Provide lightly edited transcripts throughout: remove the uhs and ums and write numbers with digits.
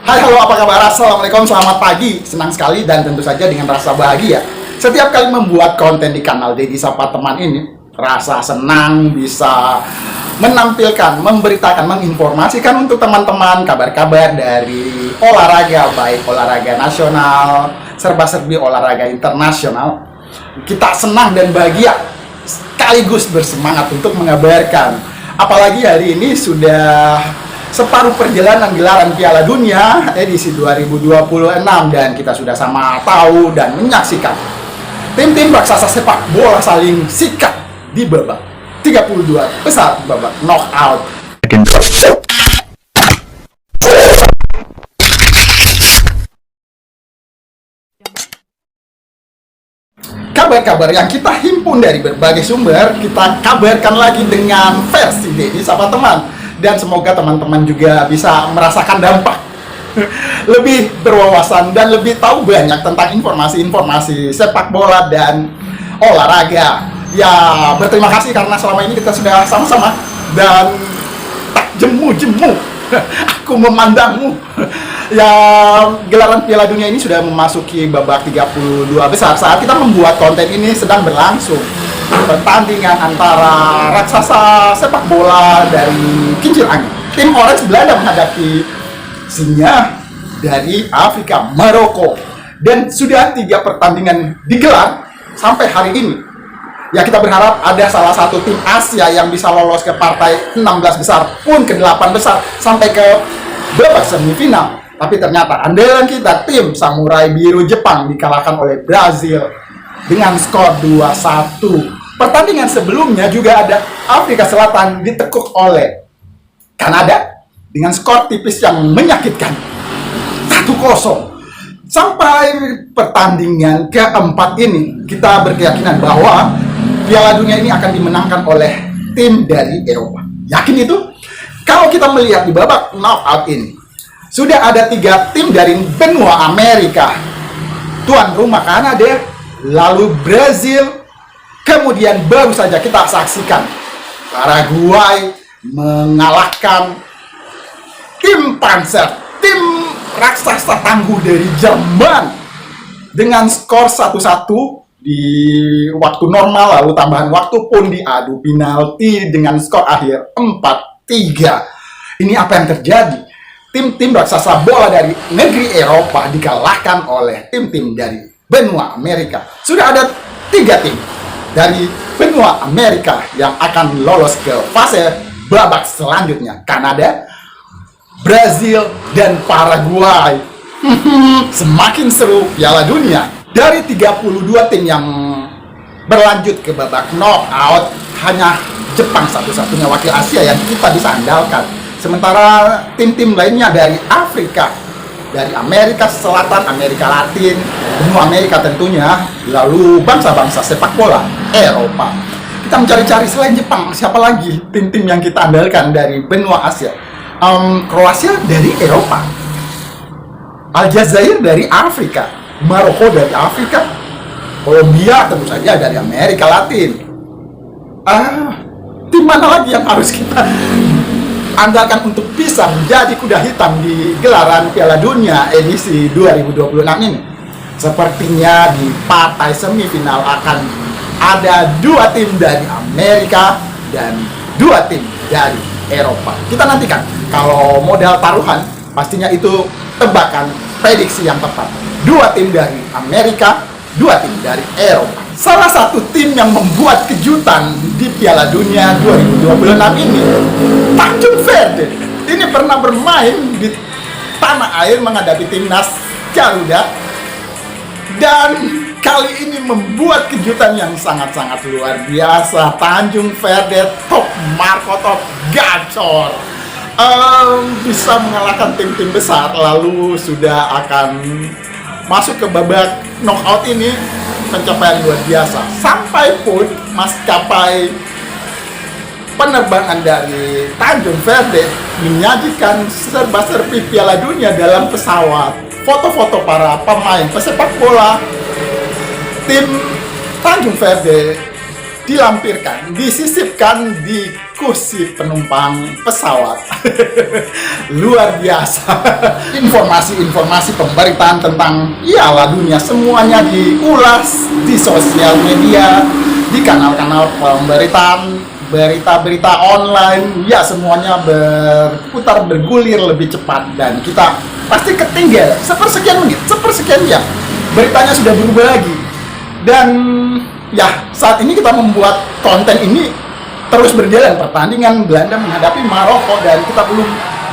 Hai, halo, apa kabar? Assalamualaikum, selamat pagi. Senang sekali dan tentu saja dengan rasa bahagia. Setiap kali membuat konten di kanal Deddy Sapa Teman ini, rasa senang bisa menampilkan, memberitakan, menginformasikan untuk teman-teman kabar-kabar dari olahraga, baik olahraga nasional, serba-serbi olahraga internasional. Kita senang dan bahagia, sekaligus bersemangat untuk mengabarkan. Apalagi hari ini sudah separuh perjalanan gelaran Piala Dunia edisi 2026 dan kita sudah sama tahu dan menyaksikan tim-tim raksasa sepak bola saling sikat di babak 32 besar, babak knockout. Kabar-kabar yang kita himpun dari berbagai sumber, kita kabarkan lagi dengan versi Deddy Sapa Teman. Dan semoga teman-teman juga bisa merasakan dampak, lebih berwawasan dan lebih tahu banyak tentang informasi-informasi sepak bola dan olahraga. Ya, berterima kasih karena selama ini kita sudah sama-sama dan tak jemu-jemu aku memandangmu. Ya, gelaran Piala Dunia ini sudah memasuki babak 32 besar. Saat kita membuat konten ini sedang berlangsung pertandingan antara raksasa sepak bola dari kincir angin, tim Orange Belanda menghadapi Singa dari Afrika, Maroko. Dan sudah 3 pertandingan digelar sampai hari ini. Ya, kita berharap ada salah satu tim Asia yang bisa lolos ke partai 16 besar pun ke 8 besar sampai ke babak semifinal. Tapi ternyata andalan kita, tim Samurai Biru Jepang, dikalahkan oleh Brazil dengan skor 2-1. Pertandingan sebelumnya juga ada Afrika Selatan ditekuk oleh Kanada dengan skor tipis yang menyakitkan 1-0. Sampai pertandingan keempat ini kita berkeyakinan bahwa Piala Dunia ini akan dimenangkan oleh tim dari Eropa. Yakin itu? Kalau kita melihat di babak knockout ini, sudah ada 3 tim dari benua Amerika. Tuan rumah Kanada, lalu Brazil, kemudian baru saja kita saksikan Paraguay mengalahkan tim Panzer, tim raksasa tangguh dari Jerman dengan skor 1-1 di waktu normal, lalu tambahan waktu pun diadu penalti dengan skor akhir 4-3. Ini apa yang terjadi? Tim-tim raksasa bola dari negeri Eropa dikalahkan oleh tim-tim dari benua Amerika. Sudah ada 3 tim dari benua Amerika yang akan lolos ke fase babak selanjutnya. Kanada, Brazil, dan Paraguay. Semakin seru Piala Dunia. Dari 32 tim yang berlanjut ke babak knockout, hanya Jepang satu-satunya wakil Asia yang kita bisa andalkan. Sementara tim-tim lainnya dari Afrika, dari Amerika Selatan, Amerika Latin, benua Amerika tentunya, lalu bangsa-bangsa sepak bola Eropa. Kita mencari-cari selain Jepang, siapa lagi tim-tim yang kita andalkan dari benua Asia? Kroasia dari Eropa, Aljazair dari Afrika, Maroko dari Afrika, Kolombia tentu saja dari Amerika Latin. Tim mana lagi yang harus kita andalkan untuk bisa menjadi kuda hitam di gelaran Piala Dunia edisi 2026 ini? Sepertinya di partai semifinal akan ada 2 tim dari Amerika dan 2 tim dari Eropa. Kita nantikan. Kalau modal taruhan, pastinya itu tebakan prediksi yang tepat. 2 tim dari Amerika, 2 tim dari Eropa. Salah satu tim yang membuat kejutan di Piala Dunia 2026 ini, Tanjung Verde. Ini pernah bermain di tanah air menghadapi timnas Garuda, dan kali ini membuat kejutan yang sangat-sangat luar biasa. Tanjung Verde top Marco, top gacor, bisa mengalahkan tim-tim besar, lalu sudah akan masuk ke babak knockout. Ini pencapaian luar biasa. Sampai pun maskapai penerbangan dari Tanjung Verde menyajikan serba-serbi Piala Dunia dalam pesawat. Foto-foto para pemain pesepak bola tim Tanjung Verde dilampirkan, disisipkan di kursi penumpang pesawat. Luar biasa. Informasi-informasi pemberitaan tentang iyalah dunia semuanya diulas di sosial media, di kanal-kanal pemberitaan, berita-berita online, ya semuanya berputar bergulir lebih cepat dan kita pasti ketinggal sepersekian menit, sepersekian jam beritanya sudah berubah lagi. Dan ya saat ini kita membuat konten ini terus berjalan, pertandingan Belanda menghadapi Maroko dan kita belum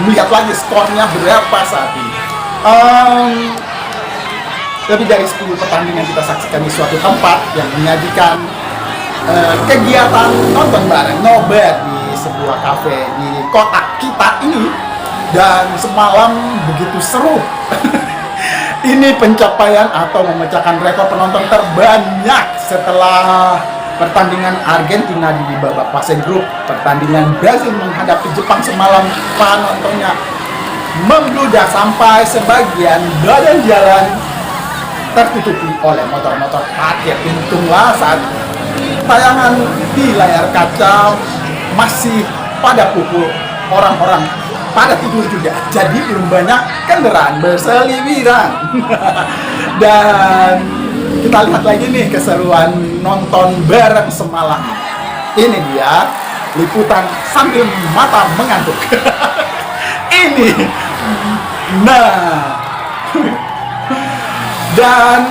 melihat lagi skornya berapa saat ini. Lebih dari 10 pertandingan kita saksikan di suatu tempat yang menyajikan kegiatan nonton bareng nobar di sebuah kafe di kota kita ini, dan semalam begitu seru. Ini pencapaian atau memecahkan rekor penonton terbanyak setelah pertandingan Argentina di babak fase grup. Pertandingan Brazil menghadapi Jepang semalam, penontonnya membludak sampai sebagian badan jalan tertutupi oleh motor-motor parkir. Untunglah saat tayangan di layar kaca masih pada pukul orang-orang pada tidur juga, jadi belum banyak kendaraan berseliweran. Dan kita lihat lagi nih keseruan nonton bareng semalam. Ini dia liputan sambil mata mengantuk. Ini, nah, dan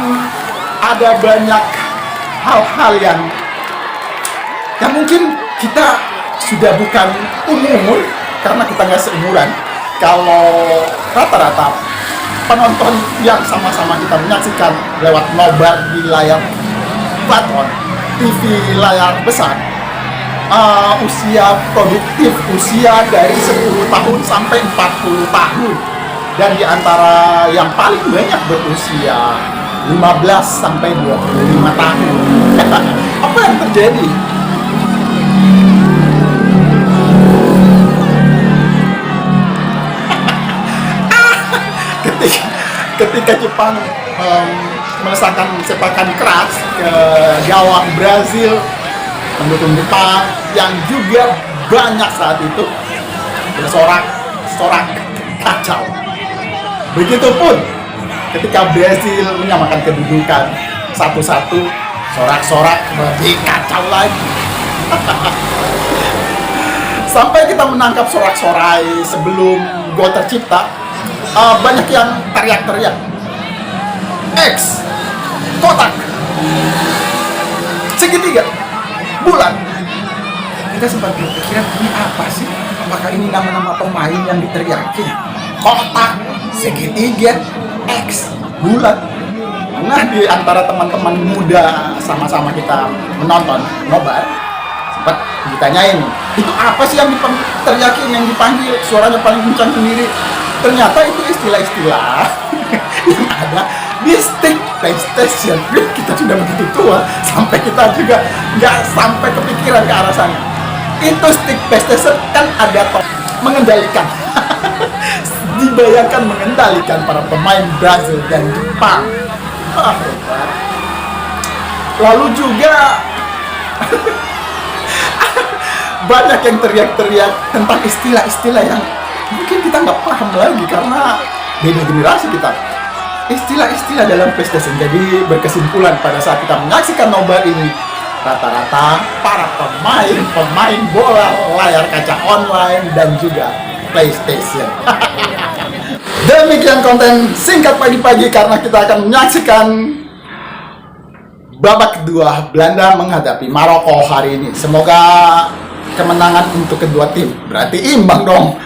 ada banyak hal-hal yang mungkin kita sudah bukan umur karena kita nggak seumuran. Kalau rata-rata penonton yang sama-sama kita menyaksikan lewat nobar di layar platform TV layar besar, usia produktif usia dari 10 tahun sampai 40 tahun, dan di antara yang paling banyak berusia 15 sampai 25 tahun. Apa yang terjadi? Ketika Jepang melesatkan sepakan keras ke gawang Brazil, pendukung Jepang yang juga banyak saat itu bersorak-sorak kacau. Begitupun ketika Brazil menyamakan kedudukan 1-1, sorak-sorak lebih kacau lagi. Sampai kita menangkap sorak-sorai sebelum gol tercipta, banyak yang teriak-teriak, X, kotak, segitiga, bulan. Kita sempat berpikiran, ini apa sih? Apakah ini nama-nama pemain yang diteriakin? Kotak, segitiga, X, bulan. Nah, di antara teman-teman muda sama-sama kita menonton nobar, sempat ditanyain, itu apa sih yang diteriakin, yang dipanggil, suaranya paling kencang sendiri? Ternyata itu istilah-istilah yang ada di stick PlayStation. Kita sudah begitu tua sampai kita juga nggak sampai kepikiran ke arah sana. Itu stick PlayStation kan ada mengendalikan, dibayangkan mengendalikan para pemain Brazil dan Jepang. Lalu juga banyak yang teriak-teriak tentang istilah-istilah yang mungkin kita nggak paham lagi karena beda generasi kita. Istilah-istilah dalam PlayStation. Jadi berkesimpulan pada saat kita menyaksikan nobar ini, rata-rata para pemain bola layar kaca online dan juga PlayStation. Demikian konten singkat pagi-pagi karena kita akan menyaksikan babak kedua Belanda menghadapi Maroko hari ini. Semoga kemenangan untuk kedua tim, berarti imbang dong.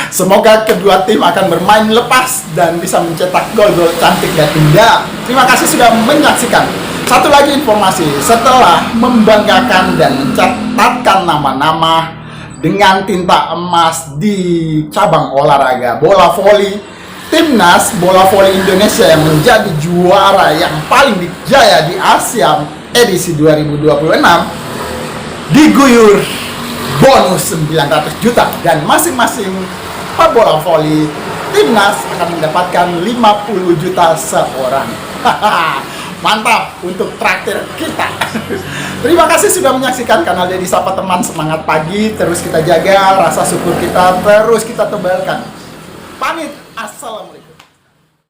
Semoga kedua tim akan bermain lepas dan bisa mencetak gol-gol cantik dan indah. Terima kasih sudah menyaksikan. Satu lagi informasi, setelah membanggakan dan mencatatkan nama-nama dengan tinta emas di cabang olahraga bola voli, timnas bola voli Indonesia yang menjadi juara yang paling dijaya di Asia edisi 2026 diguyur bonus 900 juta dan masing-masing pebola voli timnas akan mendapatkan 50 juta seorang. Mantap untuk traktir kita. Terima kasih sudah menyaksikan kanal Deddy Sapa Teman. Semangat pagi, terus kita jaga rasa syukur kita, terus kita tebalkan. Pamit, assalamualaikum.